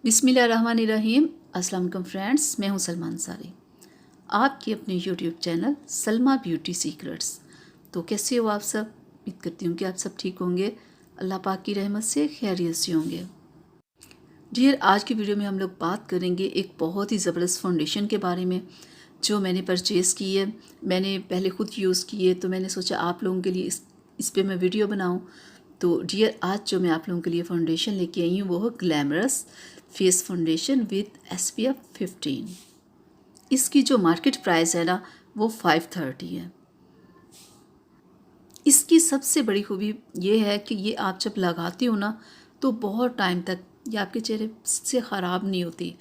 बिस्मिल्लाहिर्रहमानिर्रहीम। अस्सलाम वालेकुम फ्रेंड्स, मैं हूं सलमा अंसारी, आपकी अपने YouTube channel Salma beauty secrets. तो कैसे हो आप सब? उम्मीद करती हूँ कि आप सब ठीक होंगे, अल्लाह पाक की रहमत से खैरियत से होंगे। डियर, आज की वीडियो में हम लोग बात करेंगे एक बहुत ही ज़बरदस्त फाउंडेशन के बारे में जो मैंने परचेज़ की है। मैंने पहले ख़ुद यूज़ की है, तो मैंने सोचा आप लोगों के लिए इस पे मैं वीडियो बनाऊँ। तो डियर, आज जो मैं आप लोगों के लिए फाउंडेशन लेके आई हूँ वो है glamorous face foundation with SPF 15। इसकी जो मार्केट प्राइस है ना वो 530 है। इसकी सबसे बड़ी खूबी ये है कि ये आप जब लगाती हो ना तो बहुत टाइम तक ये आपके चेहरे से ख़राब नहीं होती,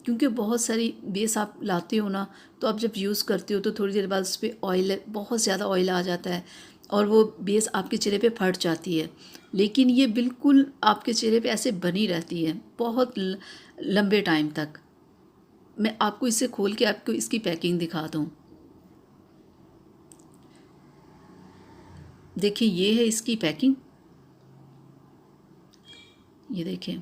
क्योंकि बहुत सारी बेस आप लाते हो ना तो आप जब यूज़ करते हो तो थोड़ी देर बाद उस पर ऑयल, बहुत ज़्यादा ऑयल आ जाता है और वो बेस आपके चेहरे पे फट जाती है। लेकिन ये बिल्कुल आपके चेहरे पे ऐसे बनी रहती है बहुत लंबे टाइम तक। मैं आपको इसे खोल के आपको इसकी पैकिंग दिखा दूँ। देखिए, ये है इसकी पैकिंग, ये देखें,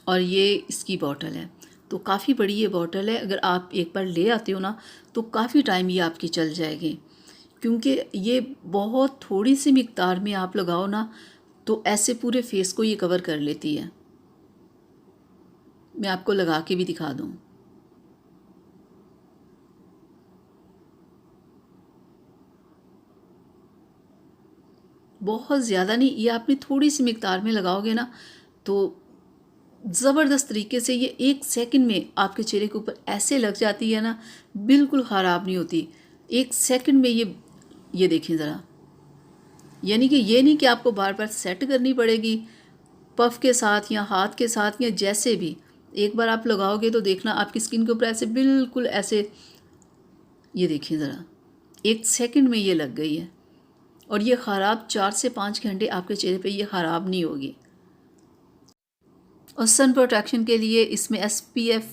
और ये इसकी बॉटल है। तो काफ़ी बड़ी ये बॉटल है, अगर आप एक बार ले आते हो ना तो काफ़ी टाइम ये आपकी चल जाएगी, क्योंकि ये बहुत थोड़ी सी मिकदार में आप लगाओ ना तो ऐसे पूरे फेस को ये कवर कर लेती है। मैं आपको लगा के भी दिखा दूँ। बहुत ज़्यादा नहीं, ये आपने थोड़ी सी मिकदार में लगाओगे ना तो ज़बरदस्त तरीके से ये 1 सेकंड में आपके चेहरे के ऊपर ऐसे लग जाती है ना, बिल्कुल ख़राब नहीं होती 1 सेकंड में। ये देखें ज़रा, यानी कि ये नहीं कि आपको बार बार सेट करनी पड़ेगी पफ के साथ या हाथ के साथ या जैसे भी। एक बार आप लगाओगे तो देखना आपकी स्किन के ऊपर ऐसे बिल्कुल ऐसे, ये देखें ज़रा, 1 सेकंड में ये लग गई है और ये ख़राब 4 से 5 घंटे आपके चेहरे पे ये ख़राब नहीं होगी। और सन प्रोटेक्शन के लिए इसमें SPF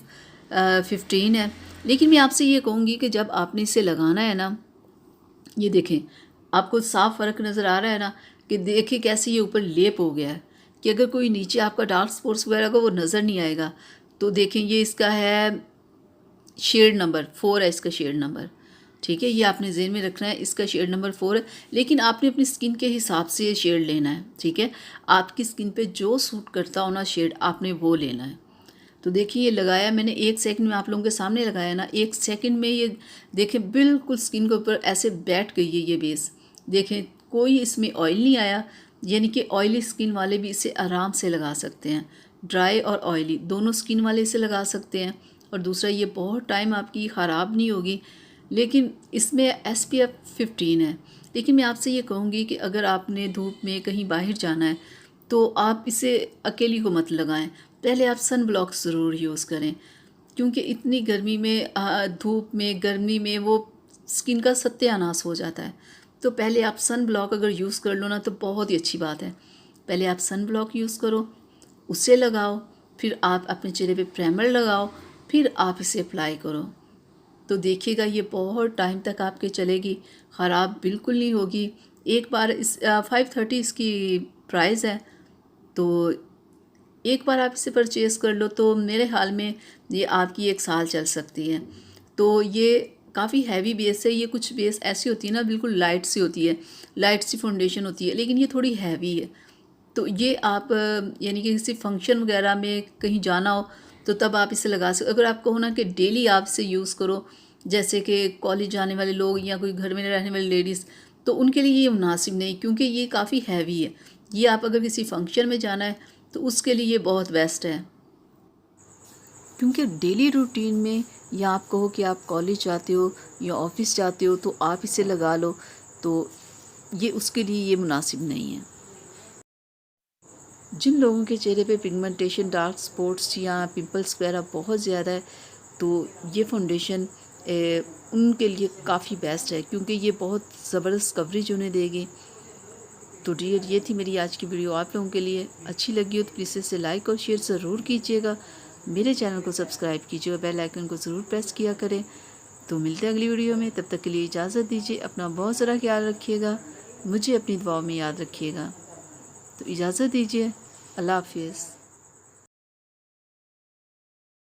15 है। लेकिन मैं आपसे ये कहूँगी कि जब आपने इसे लगाना है ना, ये देखें, आपको साफ फ़र्क नज़र आ रहा है ना कि देखिए कैसे ये ऊपर लेप हो गया है कि अगर कोई नीचे आपका डार्क स्पॉट्स वगैरह का वो नज़र नहीं आएगा। तो देखें, ये इसका है शेड नंबर 4 है, इसका शेड नंबर, ठीक है, ये आपने ज़हन में रखना है, इसका शेड नंबर 4 है। लेकिन आपने अपनी स्किन के हिसाब से ये शेड लेना है, ठीक है, आपकी स्किन पे जो सूट करता हो ना शेड आपने वो लेना है। तो देखिए, ये लगाया मैंने 1 सेकंड में आप लोगों के सामने लगाया ना, 1 सेकंड में ये देखें बिल्कुल स्किन के ऊपर ऐसे बैठ गई है ये बेस। देखें, कोई इसमें ऑयल नहीं आया, यानी कि ऑयली स्किन वाले भी इसे आराम से लगा सकते हैं, ड्राई और ऑयली दोनों स्किन वाले इसे लगा सकते हैं। और दूसरा, ये बहुत टाइम आपकी ख़राब नहीं होगी। लेकिन इसमें SPF 15 है। लेकिन मैं आपसे ये कहूँगी कि अगर आपने धूप में कहीं बाहर जाना है तो आप इसे अकेली को मत लगाएं, पहले आप सन ब्लॉक ज़रूर यूज़ करें, क्योंकि इतनी गर्मी में धूप में गर्मी में वो स्किन का सत्यानाश हो जाता है। तो पहले आप सन ब्लॉक अगर यूज़ कर लो ना तो बहुत ही अच्छी बात है। पहले आप सन ब्लॉक यूज़ करो, उसे लगाओ, फिर आप अपने चेहरे पे प्राइमर लगाओ, फिर आप इसे अप्लाई करो। तो देखिएगा ये बहुत टाइम तक आपके चलेगी, ख़राब बिल्कुल नहीं होगी। एक बार इस 530 इसकी प्राइस है, तो एक बार आप इसे परचेज़ कर लो तो मेरे ख्याल में ये आपकी 1 साल चल सकती है। तो ये काफ़ी हैवी बेस है, ये कुछ बेस ऐसी होती है ना बिल्कुल लाइट सी होती है, लाइट सी फाउंडेशन होती है, लेकिन ये थोड़ी हैवी है। तो ये आप यानी कि किसी फंक्शन वगैरह में कहीं जाना हो तो तब आप इसे लगा सकते। अगर आप कहो ना कि डेली आप इसे यूज़ करो, जैसे कि कॉलेज जाने वाले लोग या कोई घर में रहने वाली लेडीज़, तो उनके लिए ये मुनासिब नहीं, क्योंकि ये काफ़ी हैवी है। ये आप अगर किसी फंक्शन में जाना है तो उसके लिए ये बहुत बेस्ट है। क्योंकि डेली रूटीन में, या आप कहो कि आप कॉलेज जाते हो या ऑफिस जाते हो तो आप इसे लगा लो, तो ये उसके लिए ये मुनासिब नहीं है। जिन लोगों के चेहरे पे पिगमेंटेशन, डार्क स्पॉट्स या पिंपल्स वगैरह बहुत ज़्यादा है तो ये फाउंडेशन उनके लिए काफ़ी बेस्ट है, क्योंकि ये बहुत ज़बरदस्त कवरेज उन्हें देगी। तो डियर, ये थी मेरी आज की वीडियो, आप लोगों के लिए अच्छी लगी हो तो प्लीज़ इसे लाइक और शेयर ज़रूर कीजिएगा, मेरे चैनल को सब्सक्राइब कीजिएगा, बेल आइकन को ज़रूर प्रेस किया करें। तो मिलते हैं अगली वीडियो में, तब तक के लिए इजाज़त दीजिए। अपना बहुत सारा ख्याल रखिएगा, मुझे अपनी दुआओं में याद रखिएगा। तो इजाज़त दीजिए। अल्लाह हाफिज़।